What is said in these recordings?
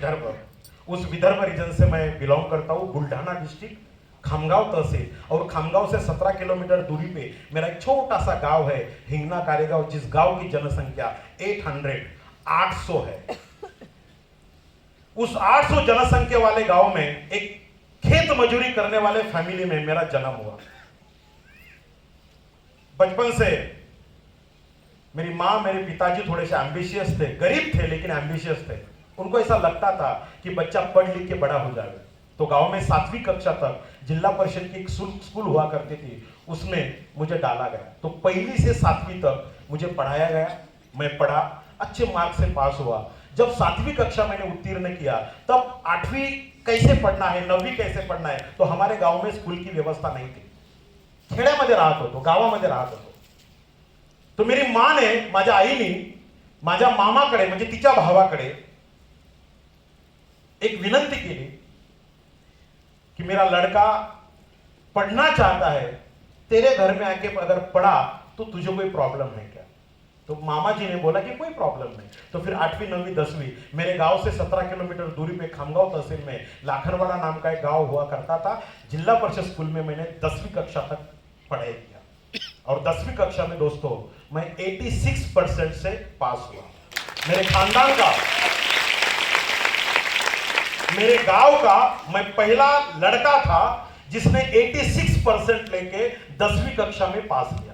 विदर्भ। उस विदर्भ रीजन से मैं बिलोंग करता हूँ, बुल्ढाना डिस्ट्रिक्ट, खामगांव तहसील। और खामगांव से 17 किलोमीटर दूरी पे मेरा एक छोटा सा गांव है, हिंगना कारेगांव, जिस गांव की जनसंख्या 800 है। उस 800 जनसंख्या वाले गांव में एक खेत मजूरी करने वाले फैमिली में मेरा जन्म हुआ। बचपन से मेरी माँ, मेरे पिताजी थोड़े से एम्बिशियस थे, गरीब थे लेकिन एम्बिशियस थे। उनको ऐसा लगता था कि बच्चा पढ़ लिख के बड़ा हो जाए। तो गांव में 7वीं कक्षा तक जिला परिषद की एक स्कूल हुआ करती थी, उसमें मुझे डाला गया। तो 1ली से 7वीं तक मुझे पढ़ाया गया, मैं पढ़ा, अच्छे मार्क्स से पास हुआ। जब 7वीं कक्षा मैंने उत्तीर्ण किया, तब 8वीं कैसे पढ़ना है, 9वीं कैसे पढ़ना है, तो हमारे गांव में स्कूल की व्यवस्था नहीं थी। खेड्यामध्ये राहत होतो, गावामध्ये राहत होतो। तो मेरी माँ ने, माझ्या आईने माझ्या मामाकडे म्हणजे तिच्या भावाकडे एक विनंती केली कि मेरा लड़का पढ़ना चाहता है, तेरे घर में आके अगर पढ़ा तो तुझे कोई प्रॉब्लम है क्या? तो मामा जी ने बोला कि कोई प्रॉब्लम नहीं। तो फिर 8वीं 9वीं 10वीं मेरे गांव से 17 किलोमीटर दूरी पे खामगांव तहसील में लाखनवाड़ा नाम का एक गांव हुआ करता था, जिला परिषद स्कूल में मैंने 10वीं कक्षा तक पढ़ाई किया। और 10वीं कक्षा में दोस्तों मैं 86% से पास हुआ। मेरे खानदान का, मेरे गांव का मैं पहला लड़का था जिसने 86% लेके 10वीं कक्षा में पास किया।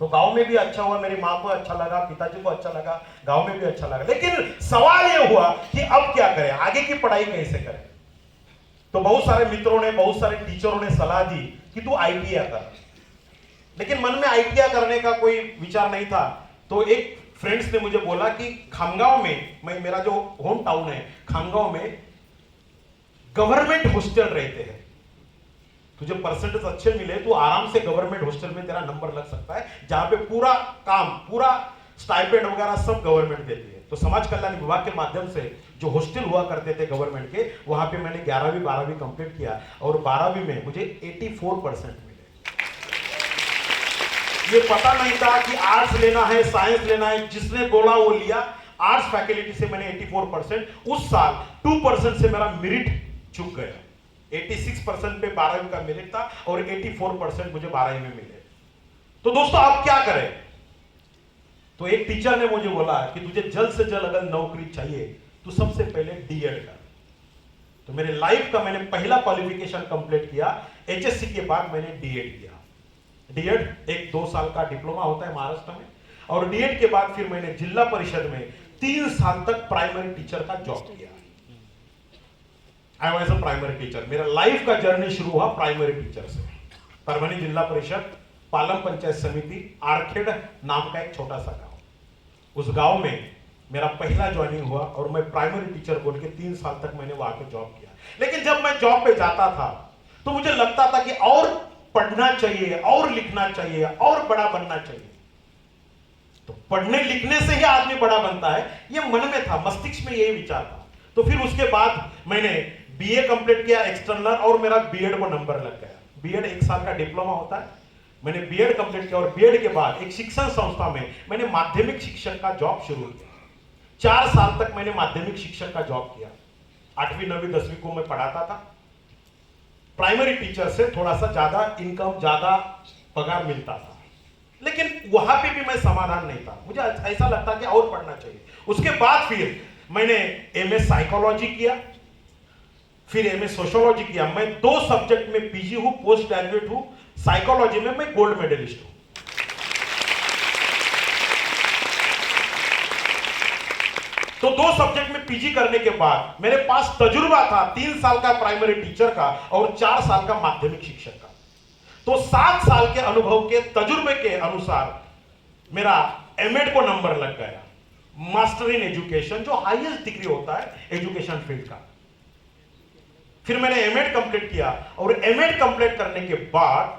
तो गांव में भी अच्छा हुआ, मेरी माँ को अच्छा लगा, पिताजी को अच्छा लगा, गांव में भी अच्छा लगा। लेकिन सवाल यह हुआ कि अब क्या करें, आगे की पढ़ाई कैसे करें। तो बहुत सारे मित्रों ने, बहुत सारे टीचरों ने सलाह दी कि तू ITI कर। लेकिन मन में ITI करने का कोई विचार नहीं था। तो एक फ्रेंड्स ने मुझे बोला कि खामगांव में, मेरा जो होम टाउन है खामगांव में, गवर्नमेंट हॉस्टल रहते हैं, तुझे परसेंटेज अच्छे मिले तो आराम से गवर्नमेंट हॉस्टल में तेरा नंबर लग सकता है, जहां पे पूरा काम, पूरा स्टाइपेंड वगैरह सब गवर्नमेंट देती है। तो समाज कल्याण विभाग के माध्यम से जो हॉस्टल हुआ करते थे गवर्नमेंट के, वहां पे मैंने 11वीं 12वीं कंप्लीट किया और 12वीं में मुझे 84% मिले। ये पता नहीं था कि आर्ट्स लेना है, साइंस लेना है, जिसने बोला वो लिया। आर्ट्स फैकल्टी से मैंने 84%, उस साल 2% से मेरा मेरिट चूक गया। 86% पे 12वीं का मेरिट था और 84% मुझे 12वीं में मिले। तो दोस्तों आप क्या करें? तो एक टीचर ने मुझे बोला कि तुझे जल्द से जल्द अगर नौकरी चाहिए तो सबसे पहले डीएड कर। तो मेरे लाइफ का मैंने पहला क्वालिफिकेशन कंप्लीट किया, HSC के बाद मैंने डीएड किया। डीएड एक 2 साल का डिप्लोमा होता है महाराष्ट्र में, और डीएड के बाद फिर मैंने जिला परिषद में 3 साल तक प्राइमरी टीचर का जॉब किया। I was a primary teacher. मेरा लाइफ का जर्नी शुरू हुआ प्राइमरी टीचर से। परभनी जिला परिषद, पालम पंचायत समिति, आरखेड़ नाम का एक छोटा सा गांव, उस गांव में मेरा पहला ज्वाइनिंग हुआ और मैं प्राइमरी टीचर बोल के 3 साल तक मैंने वहां पे जॉब किया। लेकिन जब मैं जॉब पे जाता था तो मुझे लगता था कि और पढ़ना चाहिए, और लिखना चाहिए, और बड़ा बनना चाहिए। तो पढ़ने लिखने से ही आदमी बड़ा बनता है, ये मन में था, मस्तिष्क में यही विचार था। तो फिर उसके बाद मैंने BA कंप्लीट किया एक्सटर्नल, और मेरा बीएड को नंबर लग गया। बीएड 1 साल का डिप्लोमा होता है, मैंने बीएड कंप्लीट किया और बीएड के बाद एक शिक्षण संस्था में मैंने माध्यमिक शिक्षक का जॉब शुरू किया। 4 साल तक मैंने माध्यमिक शिक्षक का जॉब किया। 8वीं 9वीं 10वीं को मैं पढ़ाता था। प्राइमरी टीचर से थोड़ा सा ज्यादा इनकम, ज्यादा पगार मिलता था, लेकिन वहां पे भी मैं समाधान नहीं था। मुझे ऐसा लगता कि और पढ़ना चाहिए। उसके बाद फिर मैंने MA साइकोलॉजी किया, फिर MA सोशियोलॉजी किया। मैं 2 सब्जेक्ट में PG हूं, पोस्ट ग्रेजुएट हूं। साइकोलॉजी में मैं गोल्ड मेडलिस्ट हूं। तो 2 सब्जेक्ट में PG करने के बाद मेरे पास तजुर्बा था 3 साल का प्राइमरी टीचर का और 4 साल का माध्यमिक शिक्षक का। तो 7 साल के अनुभव के तजुर्बे के अनुसार मेरा एमएड को नंबर लग गया, मास्टर इन एजुकेशन, जो हाईएस्ट डिग्री होता है एजुकेशन फील्ड का। फिर मैंने एमएड कंप्लीट किया और एमएड कंप्लीट करने के बाद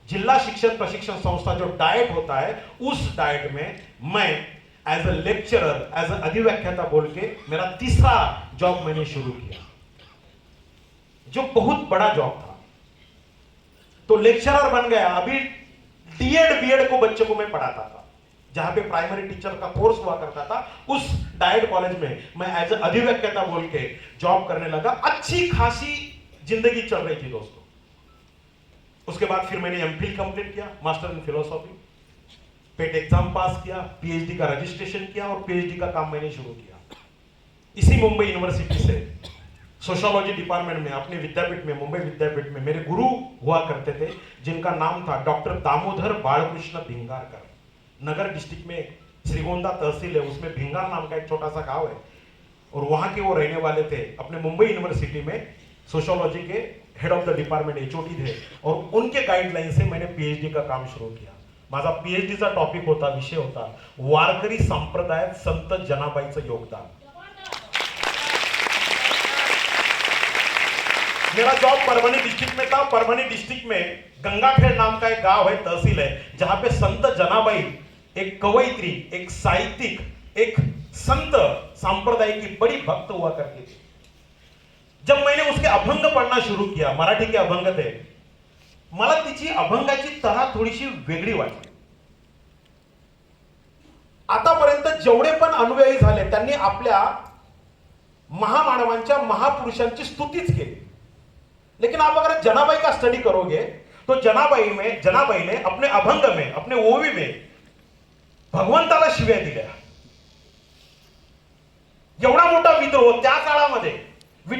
जिला शिक्षण प्रशिक्षण संस्था जो डाइट होता है, उस डाइट में मैं as a lecturer, as a अधिव्याख्याता बोल के मेरा तीसरा जॉब मैंने शुरू किया, जो बहुत बड़ा जॉब था। तो लेक्चरर बन गया। अभी डीएड बीएड को बच्चों को मैं पढ़ाता था। जहां पे प्राइमरी टीचर का कोर्स हुआ करता था, उस डायट कॉलेज में मैं एज ए अधिव्यक्ता बोल के जॉब करने लगा। अच्छी खासी जिंदगी चल रही थी दोस्तों। उसके बाद फिर मैंने एमफिल कंप्लीट किया, master in philosophy, pet exam पास किया, पीएचडी का रजिस्ट्रेशन किया और पीएचडी का काम मैंने शुरू किया इसी मुंबई यूनिवर्सिटी से। सोशियोलॉजी डिपार्टमेंट में, अपने विद्यापीठ में, मुंबई विद्यापीठ में मेरे गुरु हुआ करते थे जिनका नाम था डॉक्टर दामोदर बालकृष्ण भिंगारकर। नगर डिस्ट्रिक्ट में श्रीगोंदा तहसील है, उसमें भिंगार नाम का एक छोटा सा गांव है और वहां के वो रहने वाले थे। अपने मुंबई यूनिवर्सिटी में सोशियोलॉजी के head of the department HOD थे और उनके गाइडलाइन से मैंने पीएचडी का काम शुरू किया। माझा पीएचडीचा टॉपिक होता, विषय होता वारकरी संप्रदायात संत जनाबाईचं योगदान। मेरा जॉब परभनी डिस्ट्रिक्ट में था। परभनी डिस्ट्रिक्ट में गंगाखेड़ नाम का एक गांव है, तहसील है, जहां पे संत जनाबाई एक कवयित्री, एक साहित्यिक, एक संत संप्रदाय की बड़ी भक्त हुआ करती थी। जब मैंने उसके अभंग पढ़ना शुरू किया, मराठी के अभंग थे, मला तिची अभंगाची तऱ्हा थोडीशी वेगळी वाटली। आतापर्यंत जेवढे पण अनुयायी झाले त्यांनी आपल्या महामानवांच्या, महापुरुषांची स्तुतीच केली। लेकिन आप अगर जनाबाई का स्टडी करोगे तो जनाबाई ने अपने अभंग में, अपने ओवी में भगवंताला शिव्या दिल्या। एवढा मोठा विद्रोह त्या काळामध्ये